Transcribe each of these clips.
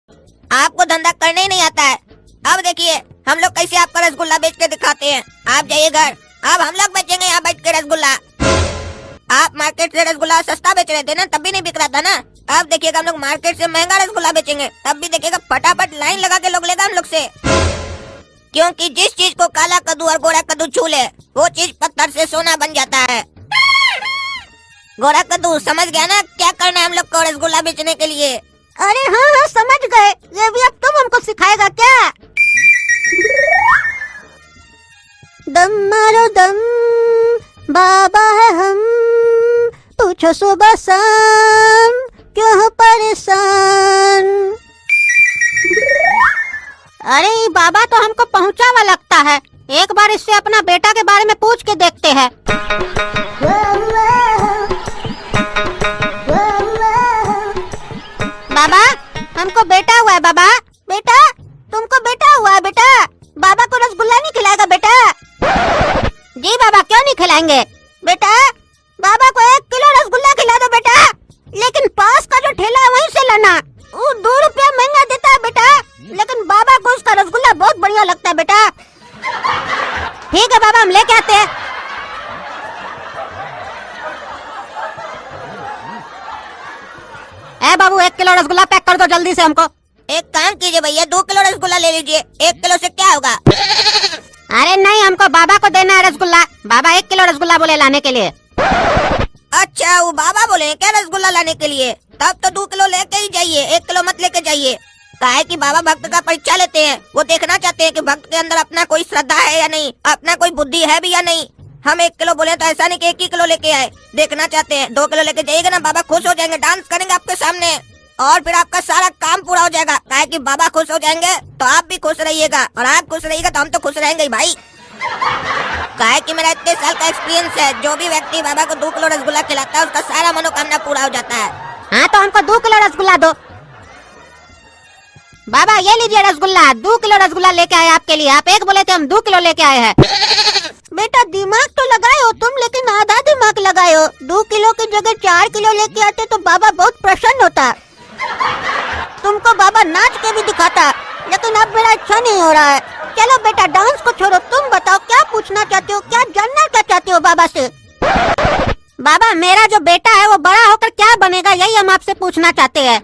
आपको धंधा करने ही नहीं आता है। अब देखिए हम लोग कैसे आपका रसगुल्ला बेच के दिखाते हैं। आप जाइए घर, अब हम लोग बेचेंगे यहाँ बैठ के रसगुल्ला। आप मार्केट से रसगुल्ला सस्ता बेच रहे थे ना, तब भी नहीं बिक रहा था ना। अब देखिएगा हम लोग मार्केट से महंगा रसगुल्ला बेचेंगे, तब भी देखिएगा फटाफट लाइन लगा के लोग लेगा हम लोग से। क्योंकि जिस चीज को काला कद्दू और गोरा कद्दू छू ले, वो चीज पत्थर से सोना बन जाता है। गोरा कद्दू समझ गया ना क्या करना है हम लोग को रसगुल्ला बेचने के लिए? अरे हाँ हाँ समझ गए, ये भी अब तुम हमको सिखाएगा क्या? दम मारो दम, बाबा है हम, पूछो सुबह शाम क्यों हो परेशान। अरे ये बाबा तो हमको पहुंचा हुआ लगता है, एक बार इससे अपना बेटा के बारे में पूछ के देखते हैं। बाबा हमको बेटा हुआ है। बाबा बेटा तुमको बेटा हुआ है। बेटा बाबा को रसगुल्ला नहीं खिलाएगा बेटा? जी बाबा क्यों नहीं खिलाएंगे बेटा? बाबा को 1 किलो रसगुल्ला खिला दो बेटा, लेकिन पास का जो ठेला है वहीं से लाना। वो 2 रुपया महंगा देता है बेटा, लेकिन बाबा को उसका रसगुल्ला बहुत बढ़िया लगता है बेटा। ठीक है बाबा हम लेके आते हैं। बाबू 1 किलो रसगुल्ला पैक कर दो जल्दी से हमको। एक काम कीजिए भैया, 2 किलो रसगुल्ला ले लीजिए। 1 किलो से क्या होगा? अरे नहीं हमको बाबा को देना है रसगुल्ला। बाबा 1 किलो रसगुल्ला बोले लाने के लिए। अच्छा वो बाबा बोले क्या रसगुल्ला लाने के लिए? तब तो 2 किलो लेके ही जाइए, 1 किलो मत लेके जाइए। काहे कि बाबा भक्त का परीक्षा लेते हैं, वो देखना चाहते हैं कि भक्त के अंदर अपना कोई श्रद्धा है या नहीं, अपना कोई बुद्धि है भी या नहीं। हम 1 किलो बोले तो ऐसा नहीं कि 1 ही किलो लेके आए, देखना चाहते हैं। 2 किलो लेके जाइएगा ना, बाबा खुश हो जाएंगे, डांस करेंगे आपके सामने और फिर आपका सारा काम पूरा हो जाएगा। काहे कि बाबा खुश हो जाएंगे तो आप भी खुश रहिएगा, और आप खुश रहिएगा तो हम तो खुश रहेंगे भाई। काहे कि मेरा इतने साल का एक्सपीरियंस है, जो भी व्यक्ति बाबा को 2 किलो रसगुल्ला खिलाता है उसका सारा मनोकामना पूरा हो जाता है। हाँ तो हमको 2 किलो रसगुल्ला दो। बाबा ये लीजिए रसगुल्ला, 2 किलो रसगुल्ला लेके आए आपके लिए। आप 1 बोले थे, हम 2 किलो लेके आए हैं। बेटा दिमाग तो लगाए हो तुम, लेकिन आधा दिमाग लगाए हो। 2 किलो की जगह 4 किलो लेके आते तो बाबा बहुत प्रसन्न होता। तुमको बाबा नाच के भी दिखाता, लेकिन अब मेरा अच्छा नहीं हो रहा है। चलो बेटा डांस को छोड़ो, तुम बताओ क्या पूछना चाहते हो, क्या जानना क्या चाहते हो बाबा से? बाबा मेरा जो बेटा है वो बड़ा होकर क्या बनेगा, यही हम आपसे पूछना चाहते हैं।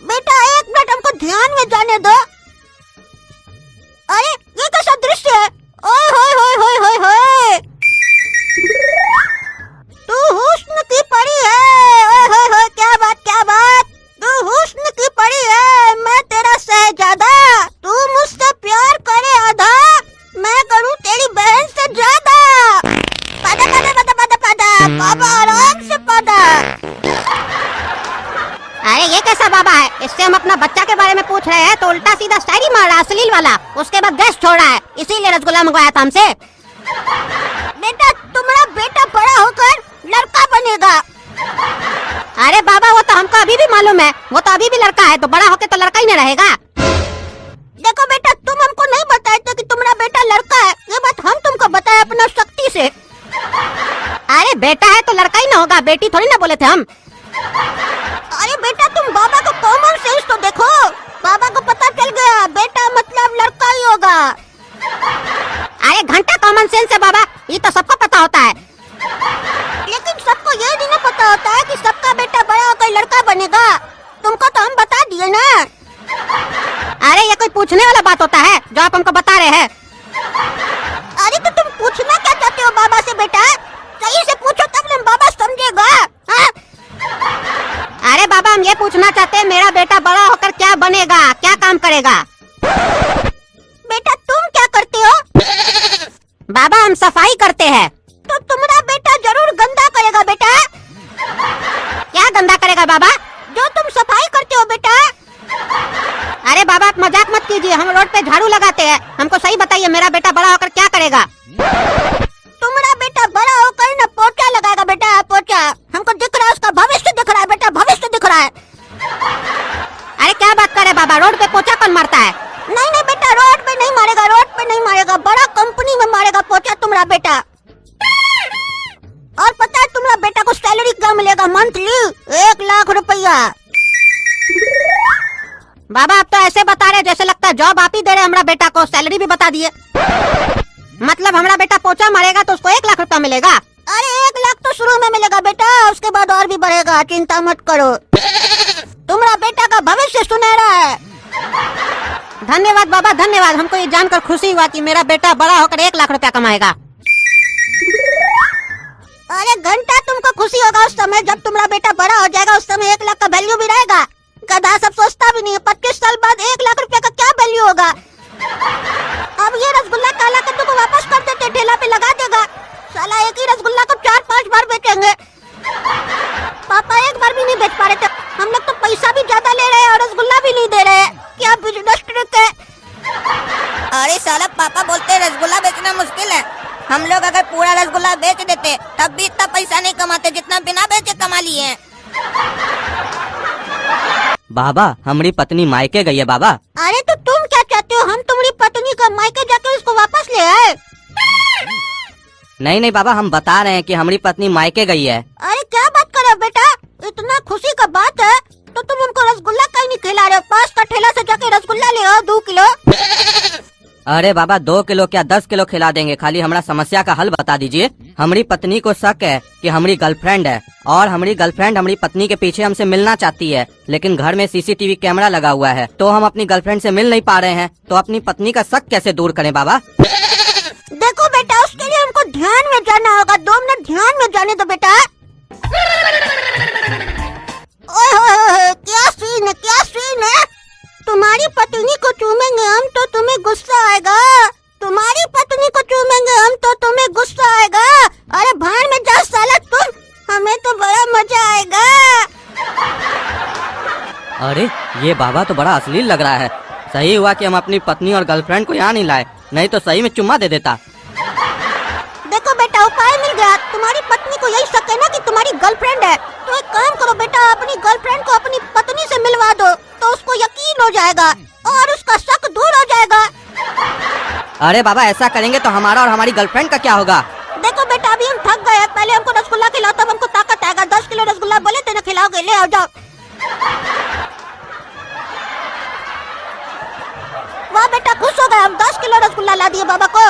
बेटा 1 मिनट हमको ध्यान में जाने दो। अरे ये कैसा दृश्य है? ओए होए होए होए होए होए, तू हुस्न की परी है। ओए होए होए क्या बात, तू हुस्न की परी है, मैं तेरा शहजादा। तू मुझसे प्यार करे आधा, मैं करूँ तेरी बहन से ज्यादा। पादा पादा पादा पादा पादा, बाबा आराम से पादा। अरे ये कैसा बाबा है? इससे हम अपना बच्चा के बारे में पूछ रहे हैं तो उल्टा सीधा शायरी मार रहा, अश्लील वाला। उसके बाद गैस छोड़ रहा है, इसीलिए रसगुल्ला मंगवाया था हमसे। बेटा तुम्हारा बेटा बड़ा होकर लड़का बनेगा। अरे बाबा वो तो हमको अभी भी मालूम है, वो तो अभी भी लड़का है, तो बड़ा होकर तो लड़का ही नहीं रहेगा। देखो बेटा तुम हमको नहीं बताए थे कि तुम्हारा बेटा लड़का है, ये बात हम तुमको बताए अपना शक्ति से। अरे बेटा है तो लड़का ही ना होगा, बेटी थोड़ी ना बोले थे हम। अरे बेटा तुम बाबा को कॉमन सेंस तो देखो, बाबा को पता चल गया बेटा मतलब लड़का ही होगा। अरे घंटा कॉमन सेंस है बाबा, ये तो सबको पता होता है। लेकिन सबको ये नहीं पता होता है कि सबका बेटा बड़ा होकर लड़का बनेगा। तुमको तो हम बता दिए ना। अरे ये कोई पूछने वाला बात होता है जो आप हमको बता रहे हैं? अरे तो तुम पूछना क्या चाहते हो बाबा से बेटा? सही से पूछो तब ना बाबा समझेगा। हाँ? अरे बाबा हम ये पूछना चाहते हैं मेरा बेटा बड़ा होकर क्या बनेगा, क्या काम करेगा? बेटा तुम क्या करते हो? बाबा हम सफाई करते हैं। तो तुम्हारा बेटा जरूर गंदा करेगा बेटा। क्या गंदा करेगा बाबा? जो तुम सफाई करते हो बेटा। अरे बाबा आप मजाक मत कीजिए, हम रोड पे झाड़ू लगाते हैं, हमको सही बताइए मेरा बेटा बड़ा होकर क्या करेगा? तुम्हारा बेटा बड़ा होकर ना पोछा लगाएगा बेटा, पोछा। हमको दिख रहा है, उसका भविष्य दिख रहा है बेटा, भविष्य दिख रहा है। अरे क्या बात कर रहे बाबा, रोड पे पोछा कौन मारता है? नहीं नहीं बेटा रोड पे नहीं मारेगा, रोड पे नहीं मारेगा, बड़ा कंपनी में मारेगा पोछा तुम्हारा बेटा। और पता है तुम्हारा बेटा को सैलरी क्या मिलेगा मंथली? 1 लाख रुपया। बाबा अब तो ऐसे बता रहे जैसे लगता है जॉब आप ही दे रहे हमारा बेटा को, सैलरी भी बता दिए। मतलब हमारा बेटा पोछा मारेगा तो उसको 1 लाख रुपया मिलेगा? अरे 1 लाख तो शुरू में मिलेगा बेटा, उसके बाद और भी बढ़ेगा, चिंता मत करो। तुम्हारा बेटा का भविष्य सुनहरा है। धन्यवाद बाबा धन्यवाद, हमको ये जानकर खुशी हुआ कि मेरा बेटा बड़ा होकर 1 लाख रुपया कमाएगा। अरे घंटा तुमको खुशी होगा उस समय जब तुम्हारा बेटा बड़ा हो जाएगा, उस समय 1 लाख का वैल्यू भी रहेगा। गधा सब सोचता भी नहीं है 25 साल बाद 1 लाख रुपया का क्या वैल्यू होगा। अब ये रसगुल्ला काला कद्दू को वापस कर देते, ठेला पे लगा देगा। साला एक ही रसगुल्ला को 4-5 बार बेचेंगे। पापा एक बार भी नहीं बेच पा रहे थे, हम लोग तो पैसा भी ज्यादा ले रहे हैं और रसगुल्ला भी नहीं दे रहे हैं। क्या बिजनेस ट्रिक है। अरे साला पापा बोलते रसगुल्ला बेचना मुश्किल है। हम लोग अगर पूरा रसगुल्ला बेच देते तब भी इतना पैसा नहीं कमाते जितना बिना बेचे कमा लिए हैं। बाबा हमारी पत्नी मायके गई है बाबा। अरे तो तुम क्या चाहते हो, हम तुम्हारी पत्नी का मायके जाकर उसको वापस ले आए? नहीं नहीं बाबा, हम बता रहे हैं कि हमारी पत्नी मायके गई है। अरे क्या बात कर रहे हो बेटा, इतना खुशी का बात है तो तुम उनको रसगुल्ला कहीं नहीं खिला रहे हो। पास का ठेला से जाके रसगुल्ला ले आओ 2 किलो। अरे बाबा 2 किलो क्या 10 किलो खिला देंगे, खाली हमारा समस्या का हल बता दीजिए। हमारी पत्नी को शक है कि हमारी गर्लफ्रेंड है और हमारी गर्लफ्रेंड हमारी पत्नी के पीछे हमसे मिलना चाहती है, लेकिन घर में सीसीटीवी कैमरा लगा हुआ है तो हम अपनी गर्लफ्रेंड से मिल नहीं पा रहे हैं। तो अपनी पत्नी का शक कैसे दूर करें बाबा? देखो बेटा उसके लिए हमको ध्यान में जाना होगा, 2 मिनट ध्यान में जाने दो बेटा। ओए क्या सीन है, क्या सीन है। तुम्हारी पत्नी को चूमेंगे हम तो तुम्हें गुस्सा आएगा, तुम्हारी पत्नी को चूमेंगे हम तो तुम्हें गुस्सा आएगा। अरे भाड़ में जा साला तुम, हमें तो बड़ा मजा आएगा। अरे ये बाबा तो बड़ा अश्लील लग रहा है। सही हुआ कि हम अपनी पत्नी और गर्लफ्रेंड को यहाँ नहीं लाए, नहीं तो सही में चुम्मा दे देता। देखो बेटा उपाय मिल गया, तुम्हारी पत्नी को यही शक है ना कि तुम्हारी गर्लफ्रेंड है, तो एक काम करो बेटा, अपनी गर्लफ्रेंड को अपनी पत्नी से मिलवा दो तो उसको यकीन हो जाएगा और उसका शक दूर हो जाएगा। अरे बाबा ऐसा करेंगे तो हमारा और हमारी गर्लफ्रेंड का क्या होगा? देखो बेटा अभी हम थक गए, पहले हमको रसगुल्ला खिलाओ तब हमको ताकत आएगा। 10 किलो रसगुल्ला बोले थे ना खिलाओगे, ले आओ जाओ। वाह बेटा खुश हो गए हम, 10 किलो रसगुल्ला ला दिए बाबा को।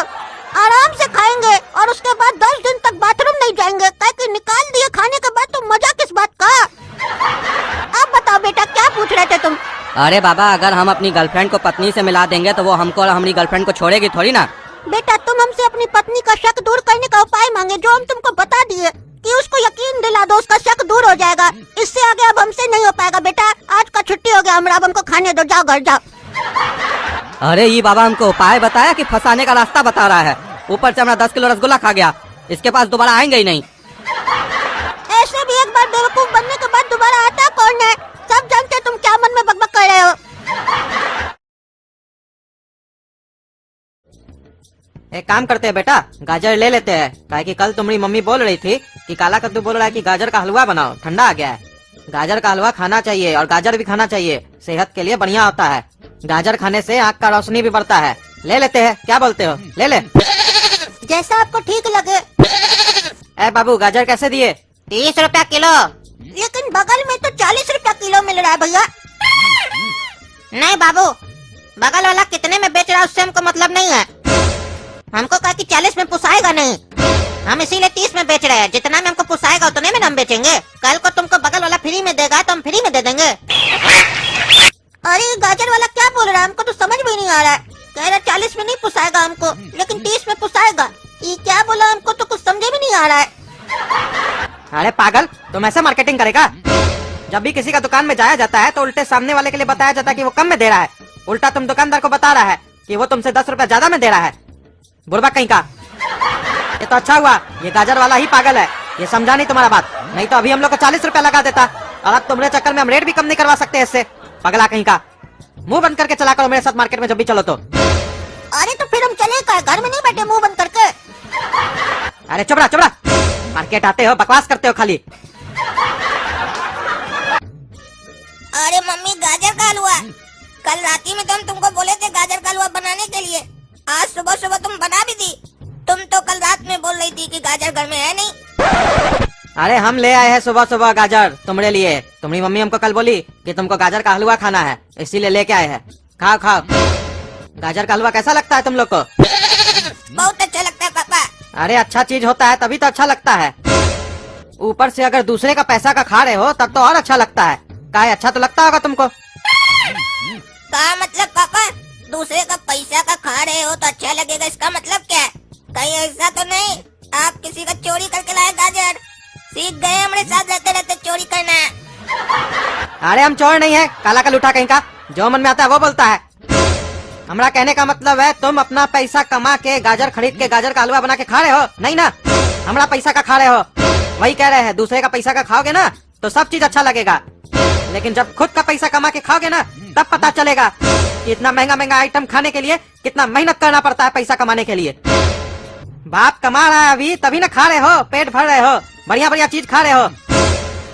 आराम से खाएंगे और उसके बाद 10 दिन तक बाथरूम नहीं जाएंगे, ताकि निकाल दिए खाने के बाद तो मजा किस बात का। अब बताओ बेटा क्या पूछ रहे थे तुम? अरे बाबा अगर हम अपनी गर्लफ्रेंड को पत्नी से मिला देंगे तो वो हमको और हमारी गर्लफ्रेंड को छोड़ेगी थोड़ी ना। बेटा तुम हमसे अपनी पत्नी का शक दूर करने का उपाय मांगे जो हम तुमको बता दिए कि उसको यकीन दिला दो, उसका शक दूर हो जाएगा। इससे आगे अब हमसे नहीं हो पाएगा बेटा, आज का छुट्टी हो गया हमारा, अब हमको खाने दो, जाओ घर जाओ। अरे ये बाबा हमको उपाय बताया कि फंसाने का रास्ता बता रहा है, ऊपर से हमारा 10 किलो रसगुल्ला खा गया, इसके पास दोबारा आएंगे ही नहीं। ऐसे भी एक बार बेवकूफ बनने के बाद दोबारा आता कौन है, सब जानते तुम क्या मन में बकबक कर रहे हो। एक काम करते हैं बेटा, गाजर ले लेते हैं, काहे कि कल तुम्हारी मम्मी बोल रही थी कि काला कद्दू बोल रहा है कि गाजर का हलवा बनाओ, ठंडा आ गया है। गाजर का हलवा खाना चाहिए और गाजर भी खाना चाहिए, सेहत के लिए बढ़िया होता है। गाजर खाने से आँख का रोशनी भी बढ़ता है। ले लेते हैं, क्या बोलते हो? ले ले। जैसा आपको ठीक लगे। ए बाबू गाजर कैसे दिए? 30 रुपया किलो। लेकिन बगल में तो 40 रुपया किलो मिल रहा है भैया। नहीं बाबू, बगल वाला कितने में बेच रहा है उससे हमको मतलब नहीं है, हमको कहा कि 40 में पुसाएगा नहीं, हम इसीलिए 30 में बेच रहे हैं। जितना में हमको पुसाएगा उतने में हम बेचेंगे। कल को तुमको बगल वाला फ्री में देगा तो हम फ्री में दे देंगे। अरे गाजर वाला क्या बोल रहा है, हमको तो समझ में नहीं आ रहा है। कह रहा 40 में नहीं पुसाएगा हमको, लेकिन 30 में पुसाएगा। ये क्या बोला, हमको तो कुछ समझे में नहीं आ रहा है। अरे पागल, तुम ऐसे मार्केटिंग करेगा? जब भी किसी का दुकान में जाया जाता है तो उल्टे सामने वाले के लिए बताया जाता है कि वो कम में दे रहा है, उल्टा तुम दुकानदार को बता रहा है कि वो तुमसे 10 रुपया ज्यादा में दे रहा है। बुरबा कहीं का। ये तो अच्छा हुआ ये गाजर वाला ही पागल है, ये समझा नहीं तुम्हारा बात, नहीं तो अभी हम लोग को 40 रुपया लगा देता और अब तुम्हारे चक्कर में हम रेट भी कम नहीं करवा सकते इससे। पगला कहीं का, मुंह बंद करके चला करो मेरे साथ मार्केट में जब भी चलो तो। अरे तो फिर हम चले का, घर में नहीं बैठे मुंह बंद करके। अरे चुप रहा चुप रहा, मार्केट आते हो बकवास करते हो खाली। अरे मम्मी गाजर का हलवा, कल राती में तो हम तुमको बोले थे गाजर का हलवा बनाने के लिए, आज सुबह सुबह तुम बना भी दी। तुम तो कल रात में बोल रही थी कि गाजर घर में है नहीं। अरे हम ले आए हैं सुबह सुबह गाजर तुम्हारे लिए। तुम्हारी मम्मी हमको कल बोली कि तुमको गाजर का हलवा खाना है, इसीलिए लेके आए हैं। खाओ खाओ। गाजर का हलवा कैसा लगता है तुम लोग को? बहुत अच्छा लगता है पापा। अरे अच्छा चीज होता है तभी तो अच्छा लगता है। ऊपर से अगर दूसरे का पैसा का खा रहे हो तब तो और अच्छा लगता है। क्या अच्छा तो लगता होगा तुमको। क्या मतलब पापा? दूसरे का पैसा का खा रहे हो तो अच्छा लगेगा, इसका मतलब क्या है? कहीं ऐसा तो नहीं आप किसी का चोरी करके लाए गाजर? सीख गए हमारे साथ रहते रहते चोरी करना। अरे हम चोर नहीं है, काला का लूटा कहीं का, जो मन में आता है वो बोलता है। हमारा कहने का मतलब है तुम अपना पैसा कमा के गाजर खरीद के गाजर का हलवा बना के खा रहे हो, नहीं ना? हमारा पैसा का खा रहे हो, वही कह रहे हैं। दूसरे का पैसा का खाओगे ना तो सब चीज अच्छा लगेगा, लेकिन जब खुद का पैसा कमा के खाओगे ना तब पता चलेगा कि इतना महंगा महंगा आइटम खाने के लिए कितना मेहनत करना पड़ता है पैसा कमाने के लिए। बाप कमा रहा है अभी तभी ना खा रहे हो, पेट भर रहे हो, बढ़िया बढ़िया चीज खा रहे हो।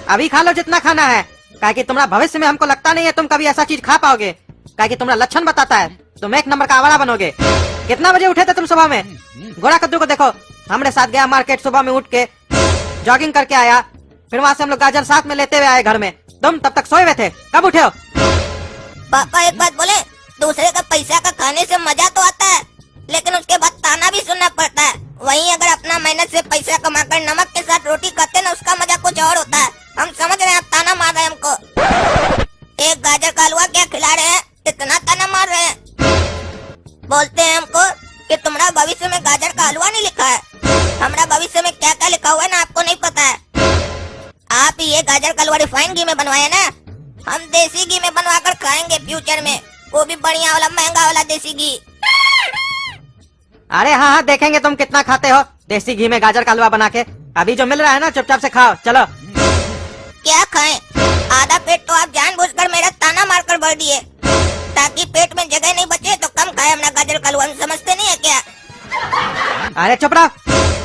अभी खा लो जितना खाना है, क्या कि तुम्हारा भविष्य में हमको लगता नहीं है तुम कभी ऐसा चीज खा पाओगे। क्या कि तुम्हारा लक्षण बताता है तुम एक नंबर का आवारा बनोगे। कितना बजे उठे थे तुम सुबह में? गोरा कद्दू को देखो, हमारे साथ गया मार्केट, सुबह में उठ के जॉगिंग करके आया, फिर वहाँ से हम लोग गाजर साथ में लेते हुए आए घर में। तुम तब तक सोए हुए थे, कब उठे हो? पापा एक बात बोले, दूसरे का पैसा का खाने से मजा तो आता है, लेकिन उसके बाद ताना भी सुनना पड़ता है। वहीं अगर अपना मेहनत से पैसा कमाकर नमक के साथ रोटी खाते ना, उसका मजा कुछ और होता है। हम समझ रहे हैं, आप ताना मार रहे हैं हमको। एक गाजर का हलवा क्या खिला रहे हैं, इतना ताना मार रहे हैं। बोलते हैं हमको कि तुम्हारा भविष्य में गाजर का हलवा नहीं लिखा है। हमारा भविष्य में क्या क्या लिखा हुआ है ना, आपको नहीं पता है। आप ये गाजर का हलवा रिफाइंड घी में बनवाए ना, हम देसी घी में बनवा कर खाएंगे फ्यूचर में, वो भी बढ़िया वाला महंगा वाला देसी घी। अरे हाँ हाँ, देखेंगे तुम कितना खाते हो देसी घी में गाजर का हलवा बना के। अभी जो मिल रहा है ना चुपचाप से खाओ, चलो। क्या खाएं? आधा पेट तो आप जानबूझकर मेरा ताना मारकर भर दिए ताकि पेट में जगह नहीं बचे तो कम खाए अपना गाजर का हलवा। समझते नहीं है क्या? अरे चुप रहो,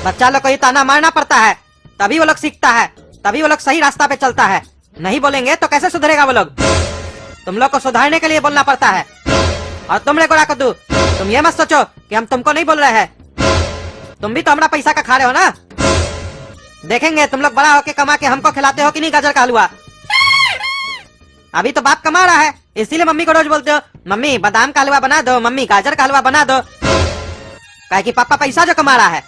बच्चा लोग को ही ताना मारना पड़ता है, तभी वो लोग सीखता है, तभी वो लोग सही रास्ता पे चलता है। नहीं बोलेंगे तो कैसे सुधरेगा वो लोग? तुम लोग को सुधारने के लिए बोलना पड़ता है। और तुम रे गोरा कद्दू, तुम ये मत सोचो कि हम तुमको नहीं बोल रहे हैं, तुम भी तो हमारा पैसा का खा रहे हो ना। देखेंगे तुम लोग बड़ा होके कमा के हमको खिलाते हो कि नहीं गाजर का हलवा। अभी तो बाप कमा रहा है, इसीलिए मम्मी को रोज बोलते हो, मम्मी बादाम का हलवा बना दो, मम्मी गाजर का हलवा बना दो। क्या कि पापा पैसा जो कमा रहा है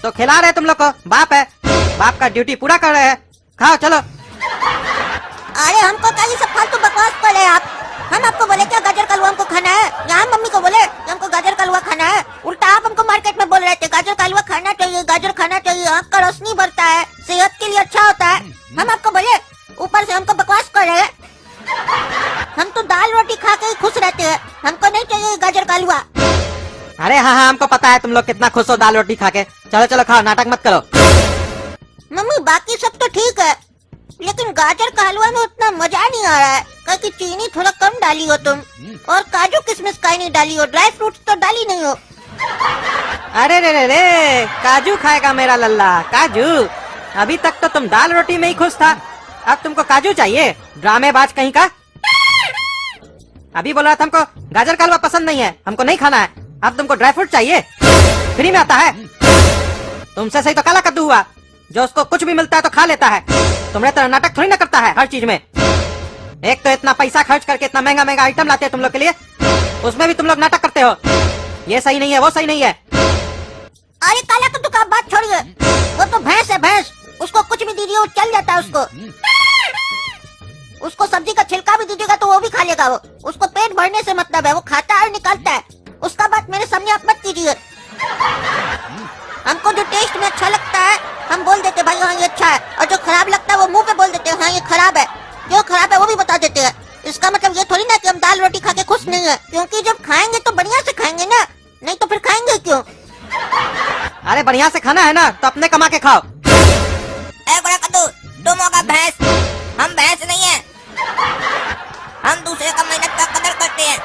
तो खिला रहे तुम लोग को, बाप है, बाप का ड्यूटी पूरा कर रहे हैं। खाओ चलो। अरे हमको क्या ये सब फालतू बकवास कर रहे हैं आप? हम आपको बोले क्या गाजर का हलवा हमको खाना है? यहाँ मम्मी को बोले कि हमको गाजर का हलवा खाना है, उल्टा आप हमको मार्केट में बोल रहे थे गाजर का हलवा खाना चाहिए, गाजर खाना चाहिए, आँख का रोशनी बढ़ता है, सेहत के लिए अच्छा होता है। हम आपको बोले, ऊपर से हमको बकवास कर रहे हैं। हम तो दाल रोटी खा के ही खुश रहते हैं, हमको नहीं चाहिए गाजर का हलवा। अरे हाँ हाँ, हमको पता है तुम लोग कितना खुश हो दाल रोटी खा के। चलो चलो खाओ, नाटक मत करो। मम्मी बाकी सब तो ठीक है, लेकिन गाजर का हलवा में उतना मजा नहीं आ रहा है, क्योंकि चीनी थोड़ा कम डाली हो तुम, और काजू किशमिश का नहीं डाली हो, ड्राई फ्रूट्स तो डाली नहीं हो। अरे रे रे रे, काजू खाएगा मेरा लल्ला, काजू। अभी तक तो तुम दाल रोटी में ही खुश था, अब तुमको काजू चाहिए? ड्रामेबाज कहीं का। अभी बोला था हमको गाजर का हलवा पसंद नहीं है, हमको नहीं खाना है, अब तुमको ड्राई फ्रूट चाहिए? फ्री में आता है। तुमसे सही तो काला कद्दू हुआ, जो उसको कुछ भी मिलता है तो खा लेता है। तुम्हारे तरह नाटक थोड़ी ना करता है हर चीज में। एक तो इतना पैसा खर्च करके इतना महंगा महंगा आइटम लाते हैं तुम लोग के लिए, उसमें भी तुम लोग नाटक करते हो। ये सही नहीं है, वो सही नहीं है। अरे काला कद्दू का बात छोड़िए, वो तो भैंस है, भैंस, उसको कुछ भी दीजिए वो चल जाता है। उसको सब्जी का छिलका भी दीजिएगा तो वो भी खा लेगा। वो उसको पेट भरने से मतलब है, वो खाता है और निकालता है। उसका बात मेरे सामने आप मत कीजिए। हमको जो टेस्ट में अच्छा लगता है हम बोल देते भाई हाँ ये अच्छा है, और जो खराब लगता है वो मुंह पे बोल देते हैं हाँ ये खराब है। क्यों खराब है वो भी बता देते हैं। इसका मतलब ये थोड़ी ना कि हम दाल रोटी खा के खुश नहीं है, क्योंकि जब खाएंगे तो बढ़िया से खाएंगे ना, नहीं तो फिर खाएंगे क्यों? अरे बढ़िया से खाना है ना तो अपने कमा के खाओ। गोरा कद्दू, तुम होगा भैंस, हम भैंस नहीं है। हम दूसरे का मेहनत का कदर करते हैं।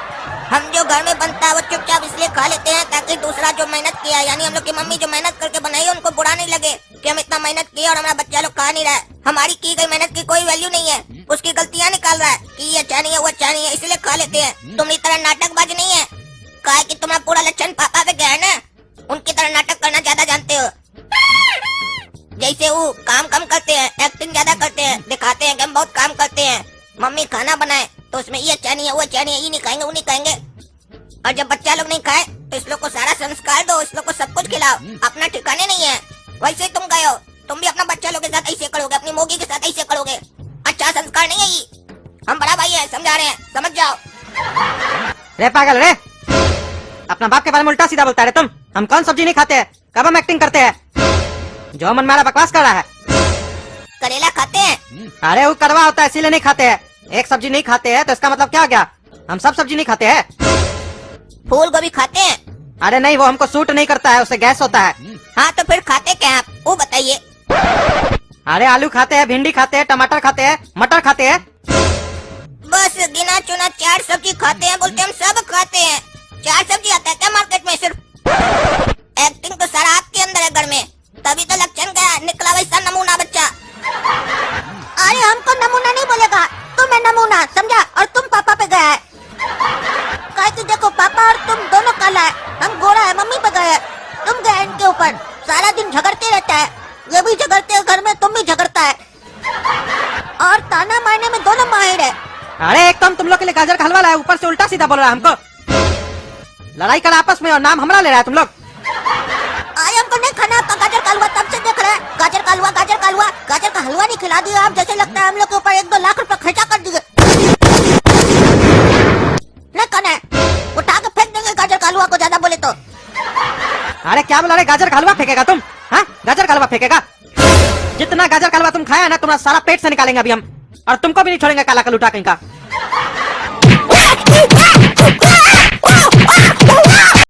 हम जो घर में बनता है वो चुपचाप इसलिए खा लेते हैं ताकि दूसरा जो मेहनत किया, यानी हम लोग की मम्मी जो मेहनत करके बनाई उनको बुरा नहीं लगे कि हम इतना मेहनत किए और हमारा बच्चा लोग खा नहीं रहा है। हमारी की गई मेहनत की कोई वैल्यू नहीं है, उसकी गलतियाँ निकाल रहा है कि ये अच्छा नहीं है वो अच्छा नहीं है, इसलिए खा लेते हैं। तुम्हारी तरह नाटकबाज नहीं है, कहा कि तुम्हारा पूरा लक्षण पापा पे गया है ना, उनकी तरह नाटक करना ज्यादा जानते हो। जैसे वो काम कम करते हैं, एक्टिंग ज्यादा करते हैं, दिखाते हैं कि हम बहुत काम करते हैं। मम्मी खाना बनाए तो उसमें ये अच्छा नहीं है, वो अच्छा नहीं है, ये नहीं खाएंगे, वो नहीं खाएंगे। और जब बच्चा लोग नहीं खाए तो इस लोग को सारा संस्कार दो, इस लोग को सब कुछ खिलाओ, अपना ठिकाने नहीं है। वैसे ही तुम गए हो, तुम भी अपना बच्चा लोग के साथ ऐसे करोगे, अपनी मोगी के साथ ऐसे करोगे। अच्छा संस्कार नहीं है ये। हम बड़ा भाई है, समझा रहे हैं, समझ जाओ। रे पागल रे, अपना बाप के बारे में उल्टा सीधा बोलता है रे तुम। हम कौन सब्जी नहीं खाते हैं, कब हम एक्टिंग करते हैं? जो मन मारा बकवास कर रहा है। करेला खाते हैं? अरे वो कड़वा होता है इसीलिए नहीं खाते हैं। एक सब्जी नहीं खाते हैं तो इसका मतलब क्या हो गया? हम सब सब्जी नहीं खाते हैं। फूल गोभी खाते हैं? अरे नहीं, वो हमको सूट नहीं करता है, उससे गैस होता है। हाँ तो फिर खाते क्या आप, वो बताइए। अरे आलू खाते हैं, भिंडी खाते हैं, टमाटर खाते हैं, मटर खाते हैं। बस गिना चुना 4 सब्जी खाते हैं, बोलते हम सब खाते हैं। 4 सब्जी आता है क्या मार्केट में सिर्फ? एक्टिंग तो सारा आपके अंदर है घर में, तभी तो लक्षण गया, निकला वैसा नमूना बच्चा। अरे हमको नमूना नहीं बोलेगा, तुम है नमूना, समझा? और तुम पापा पे गया है। कहे कि देखो पापा और तुम दोनों काला है, हम गोरा है, मम्मी पे गए, तुम गए इनके ऊपर। सारा दिन झगड़ते रहता है, ये भी झगड़ते हैं घर में, तुम भी झगड़ता है, और ताना मारने में दोनों माहिर है। अरे एक तुम लोग के लिए गाजर का हलवा लाया, ऊपर से उल्टा सीधा बोल रहा है हमको। लड़ाई कर आपस में और नाम हमारा ले रहा है तुम लोग। आज हमको नहीं खाना आपका गाजर का हलवा, तब से देख रहे हैं गाजर का हलवा, गाजर का हलवा। गाजर का हलवा नहीं खिला दिया आप, जैसे लगता है हम लोग के ऊपर 1-2 लाख रुपए खर्चा कर दिए। नहीं खाना है, उठा के फेंक देंगे गाजर का हलवा को ज्यादा बोले तो। अरे क्या बोला रे, गाजर का हलवा फेंकेगा तुम? हाँ गाजर का हलवा फेंकेगा? जितना गाजर का हलवा तुम खाया ना, तुम्हारा सारा पेट से निकालेंगे अभी हम, और तुमको भी नहीं छोड़ेंगे काला कलूटा कहीं का।